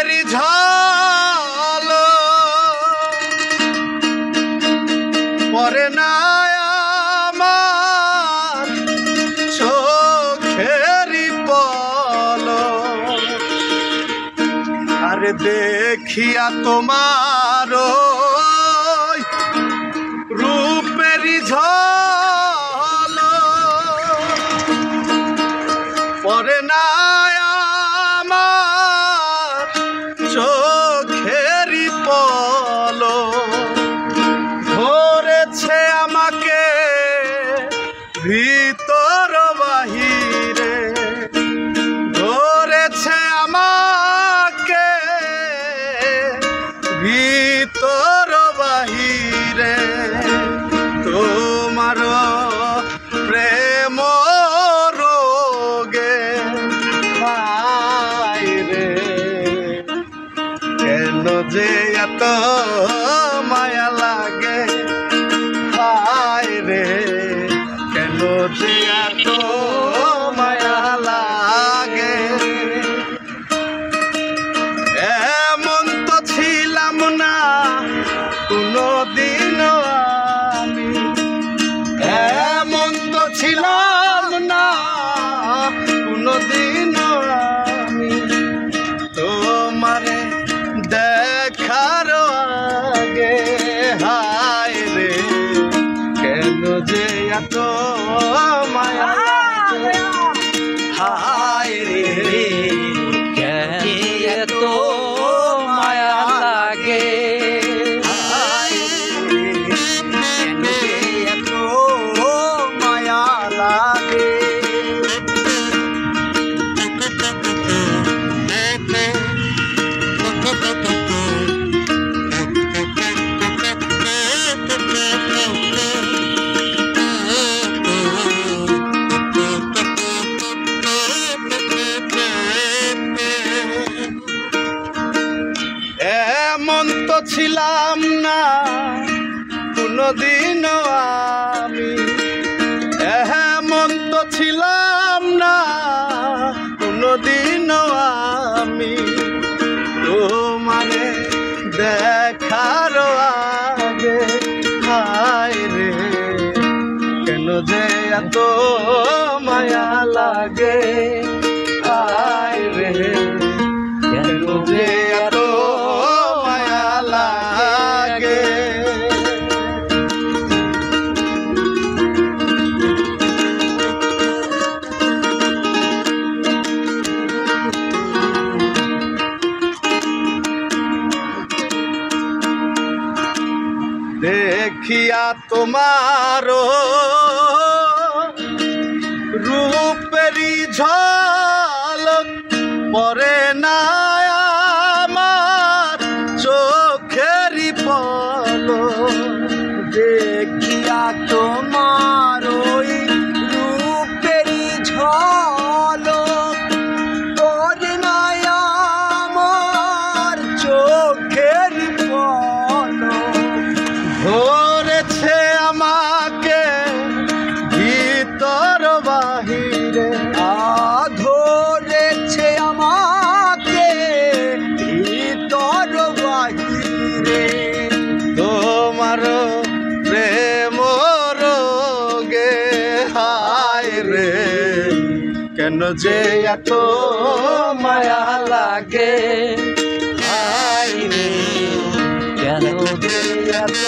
রূপেরি ঝালো পরে না আমার চোখেরি পলক। আরে দেখিয়া তোমার রূপেরি ঝালো পরে না আমার চোখেরি পলক। ধরেছে আমাকে ভিতর বাহিরে, ধরেছে আমাকে ভিতর বাহিরে। তোমার প্রেম রোগে রে কেন যে এত মায়া লাগে, হায় রে কেন যে এত মায়া লাগে। এমন তো ছিলাম না কোনোদিনও আমি, এমন তো ছিলাম না কোনোদিনও আমি। তোমারে দেখার আগে হায় রে কেন যে এত মায়া লাগে, হায় রে কেন এত মায়া লাগে, হায় রে কেন যে এত মায়া লাগে। এমন তো ছিলাম না কোনোদিনও আমি, এমন তো ছিলাম না কোনোদিনও আমি। তোমারে দেখার আগে হায় রে কেন যে এত মায়া লাগে, হায় রে কেন যে এত মায়া লাগে। দেখিয়া তোমার রূপেরি ঝলক পরে না আমার চোখেরি পলক। দেখিয়া তোমার ওই রূপেরি ঝলক পরে না আমার চোখের পলক। ধরেছে আমাকে ভিতর বাহিরে, ধরেছে আমাকে ভিতর বাহিরে। তোমার প্রেম রোগে হায় রে কেন যে এত মায়া লাগে, হায় রে কেন যে এত